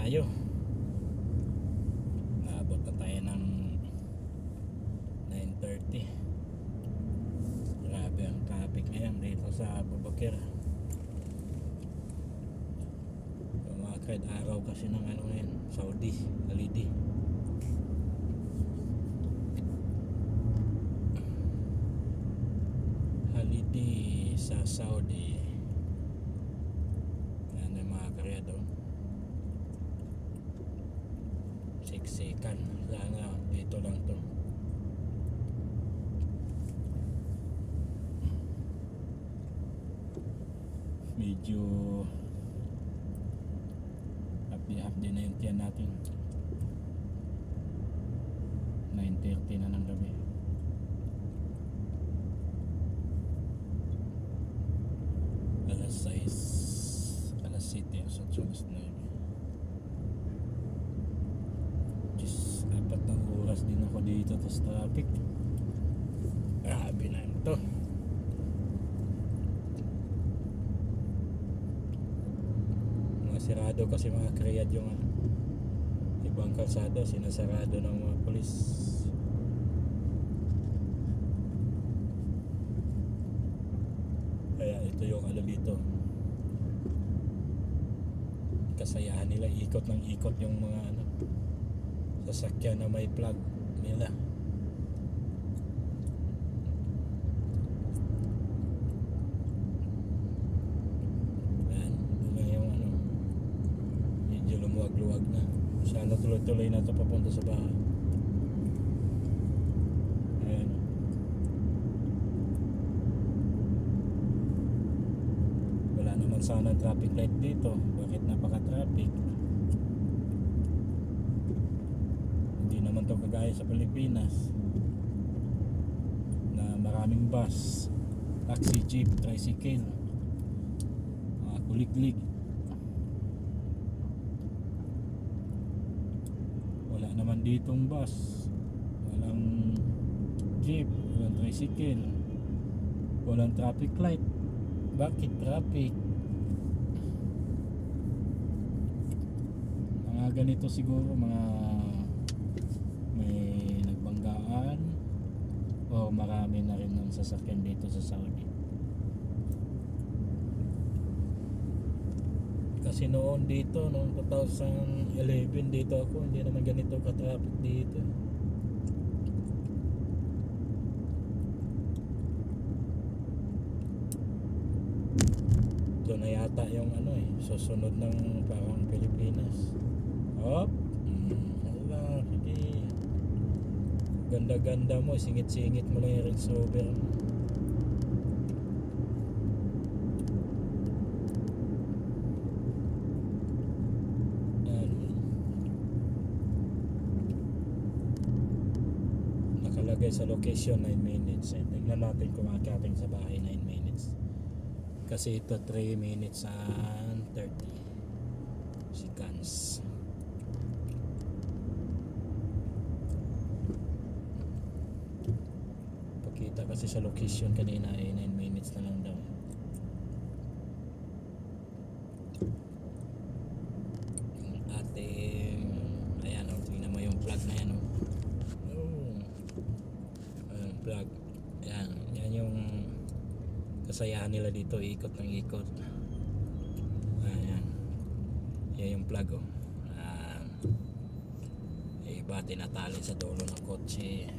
tayo. Naabot na tayo ng 9:30. Grabe ang traffic ngayon dito sa Bubakir. Kumakad araw kasi ng ano ngayon, Saudi holiday. Holiday sa Saudi. Yan yung mga karyado. Siksikan. Sana dito lang to. Medyo hapdi na yung tiyan natin. 9:30 na ng gabi. Alas 6, alas 7, alas 9. Just 4 na oras din ako dito tapos traffic. Grabe na ito. Mga sirado kasi mga kriyad yung ibang kalsada, sinasarado ng mga polis. Kaya ito yung ano dito, kasayahan nila, ikot ng ikot yung mga sasakyan na may plug nila. Yan, yung medyo lumuwag-luwag na. Sana tuloy-tuloy na ito papunta sa bahay. Ayan. Wala naman sana traffic light dito. Bakit napaka-traffic? Hindi naman ito kagaya sa Pilipinas na maraming bus, taxi, jeep, tricycle, mga kuliglig. Wala naman ditong bus, walang jeep, walang tricycle, walang traffic light. Bakit traffic? Mga ganito siguro, mga may nagbanggaan o marami na rin ng sasakyan dito sa Saudi. Kasi noon dito, noong 2011 dito ako, hindi naman ganito ka-traffic dito. Ito na yata yung susunod ng parang Pilipinas. Hop! Hala, sige. Ganda-ganda mo, singit-singit mo lang yung Range Rover. Nakalagay sa location 9 minutes. Tingnan natin kung akyating sa bahay 9 minutes. Kasi ito 3 minutes and 30 seconds. Pakita kasi sa location kanina ay 9 minutes na lang daw. Yung ating ayan, tingnan mo yung plug na yan. Plug. Yan yung kasayahan nila dito, ikot ng ikot. Ayan. Yan yung plug iba tinatali sa dulo ng kotse.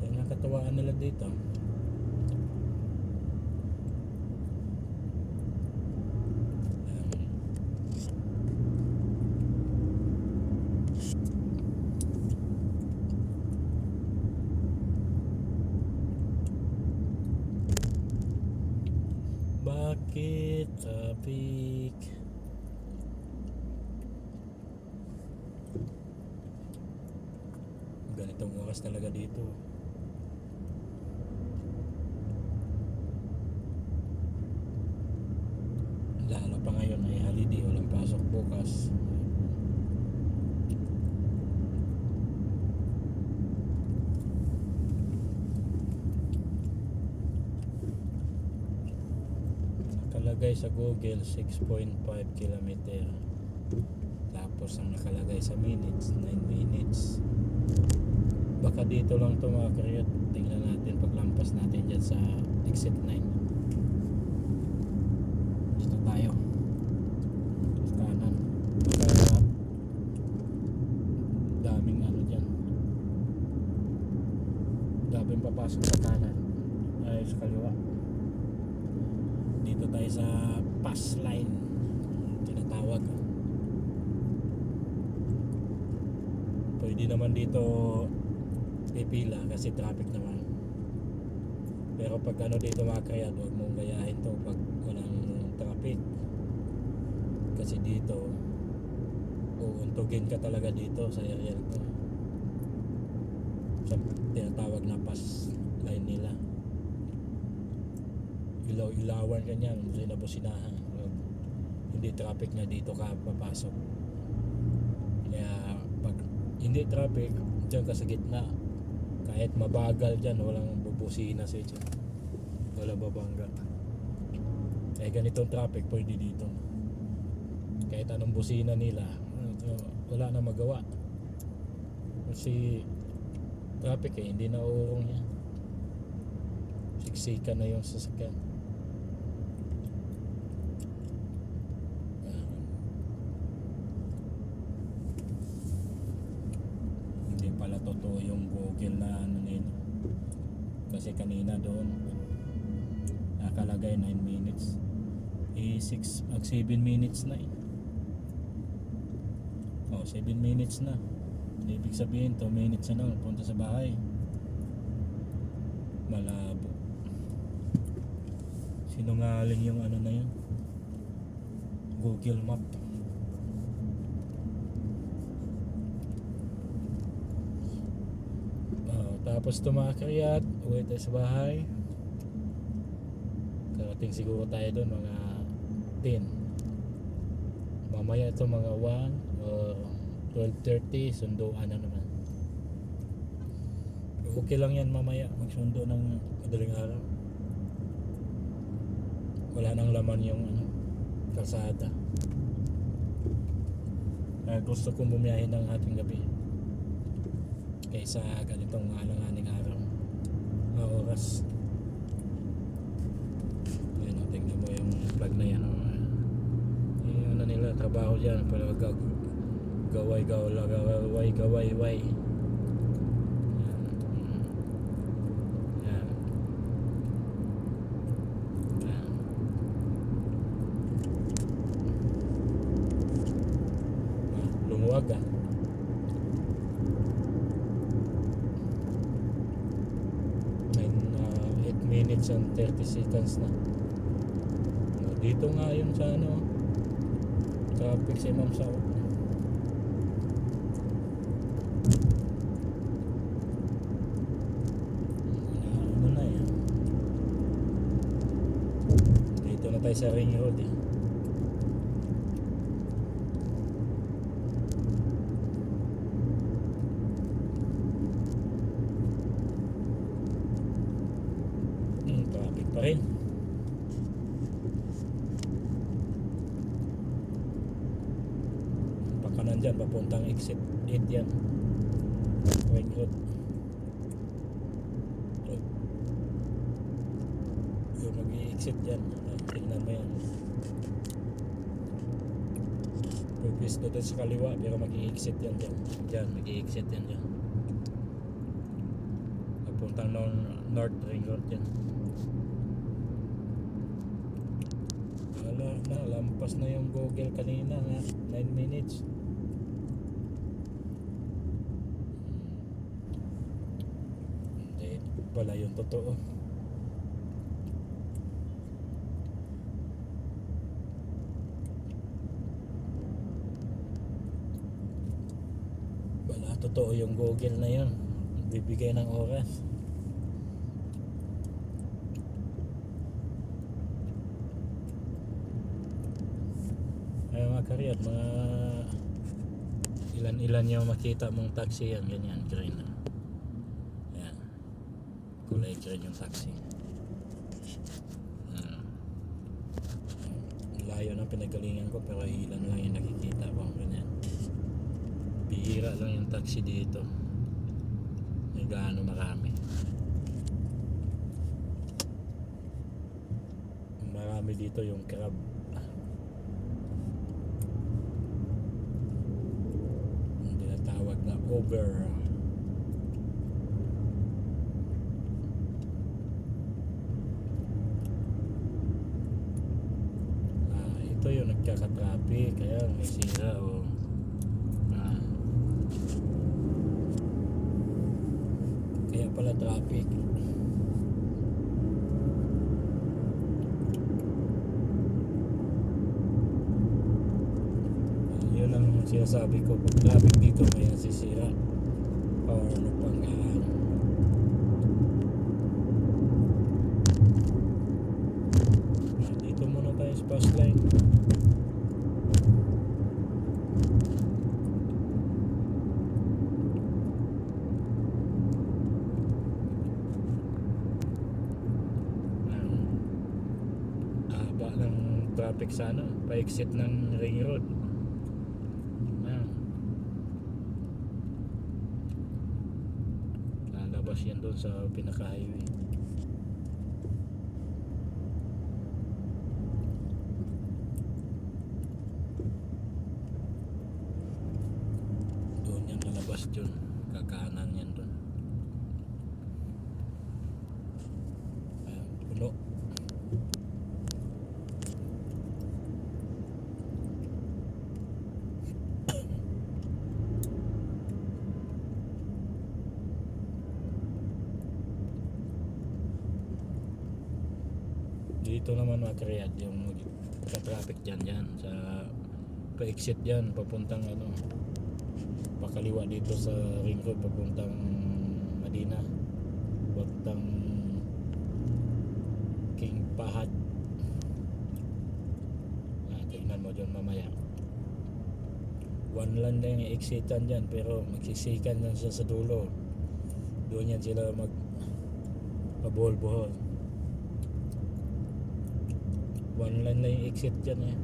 Yung nakatuwaan nila dito, bakit traffic? Ganitong oras talaga dito. Lalo pa ngayon ay holiday, walang pasok bukas. nakalagay sa Google 6.5 kilometer. Tapos ang nakalagay sa minutes 9 minutes. Baka dito lang to mga karyat. Tingnan natin paglampas natin dyan sa exit 9. Dito tayo sa kanan. Baka daming ano dyan, daming papasok sa kanan ay sa kaliwa. Dito tayo sa pass line tinatawag. Pwede naman dito ipila kasi traffic naman, pero pag ano dito mga kayad, huwag mong gayahin to pag walang traffic, kasi dito uuntugin ka talaga dito sa area to, sa tinatawag na pass line nila. Ilaw-ilawan ka niyan, businahan. Hindi traffic na dito ka papasok. Kaya pag hindi traffic, dyan ka sa gitna. Kahit mabagal dyan, walang bubusina sa dyan, walang babangga. Eh ganitong traffic pwede dito. Kahit anong busina nila, wala na magawa. Kasi traffic hindi na uurong yan. Siksikan na yung sasakyan. Hindi pala totoo yung Google na ano nila. Kasi kanina doon nakalagay 9 minutes. 7 minutes na eh. 7 minutes na. Ibig sabihin 2 minutes na lang punta sa bahay. Malabo. Sinungaling yung ano na yun, Google Map. Tapos tumakayat, uwi tayo sa bahay. Karating siguro tayo doon mga 10. Mamaya ito mga 1 or 12:30, sunduan na naman. Okay lang yan mamaya, magsundo ng madaling araw. Wala nang laman yung kalsada. Gusto kong bumiyahin ng ating gabi kaysa ganitong alanganing araw na oras. Ayan, tingnan mo yung plug na yan. Yung ano nila, trabaho dyan, pero gaway. Lumuwag ah. 8 minutes and 30 seconds na. Dito nga yun sa traffic si Ma'am Sao. Ano na yan. Dito na tayo sa Ring Road eh. Traffic pa rin. Pakanan dyan, papuntang exit 8 yan. Ring Road. Yung mag-i-exit dyan, tingnan mo yan. Purpose doon sa kaliwa, pero mag-i-exit yan dyan. Dyan, mag-i-exit yan dyan. Papuntang North Ring Road yan. Lampas na yung Google kanina nga, 9 minutes. Hindi pala yung totoo. Wala totoo yung Google na yun, bibigay ng oras. Mga karyat, mga ilan-ilan yung makita mong taxi yan, ganyan, green. Yan, kulay green yung taxi. malayo ng pinagalingan ko, pero ilan lang yung nakikita ko. Ganyan. Bihira lang yung taxi dito. May gaano marami. Marami dito yung crab. Yung tinatawag na over. Ito yung nagkaka-traffic, kaya may sira o kaya pala traffic. Yun ang sinasabi ko, pag traffic dito may nasisira or napanggaan. Dito muna tayo sa fast line. Traffic sa pa-exit ng ring road. Lalabas yan doon sa pinaka-highway. Doon yan lalabas doon, kakanan yan doon. Puno. Dito naman makreat yung traffic dyan sa pa-exit dyan papuntang pakaliwa dito sa ring road papuntang Medina, papuntang King Fahd. Tingnan mo dyan mamaya, one lane lang yung exitan dyan, pero magsisikan yan siya sa dulo. Doon yan sila pabuhol-buhol. One line lang yung exit dyan eh.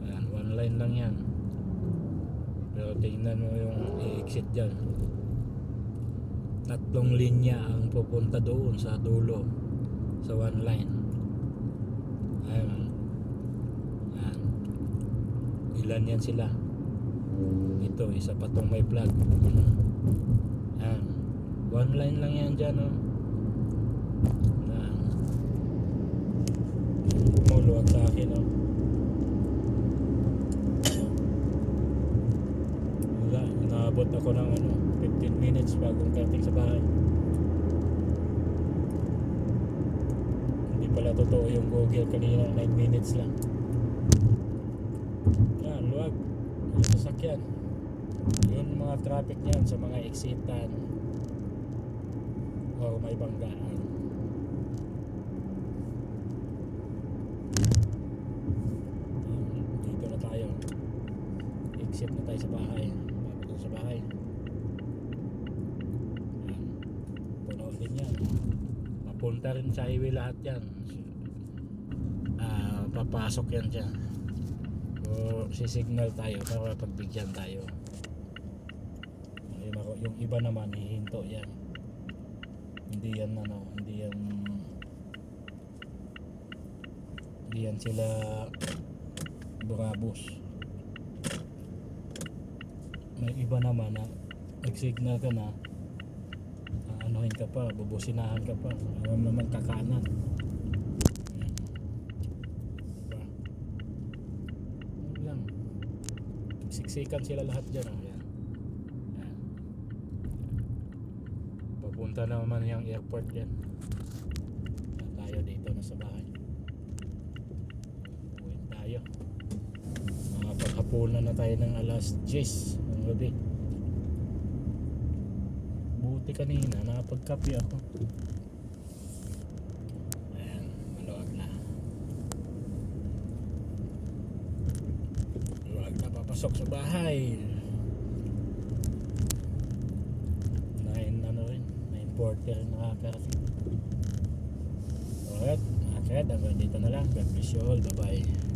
Ayan, one line lang yan. Pero tingnan mo yung exit dyan. 3 linya ang pupunta doon sa dulo sa one line. Ayan. Ayan. Ilan yan sila? Ito, isa pa tong may flag. Ayan. One line lang yan dyan, oh. Ayan. Muluwag sa akin, oh. Wala, naabot ako ng 15 minutes bagong karating sa bahay. Hindi pala totoo yung Google kanina, 9 minutes lang. Ayan, luwag. Yung sasakyan. Yun mga traffic niyan sa mga exitan o may banggaan. Dito na tayo, exit na tayo sa bahay, babalik sa bahay. Puno din yan, mapunta rin sa highway lahat yan. Papasok yan dyan, so sisignal tayo para pagbigyan tayo. Yung iba naman hihinto yan. Hindi yan sila burabos. May iba naman na nag-signal ka na, anuhin ka pa, bubusinahan ka pa, alam naman kakanan. Diba? Lang siksikan sila lahat dyan, oh. Punta naman yung airport yan. Tayo dito na sa bahay. Uwi tayo. Paghapunan na tayo ng alas 10 ng gabi. Buti kanina nakapagkape ako. Ayan, maluwag na. Maluwag na, papasok sa bahay. 9:40 reporter nakakarating. Alright, mga kred, hanggang dito na lang. God bless you all. Bye-bye.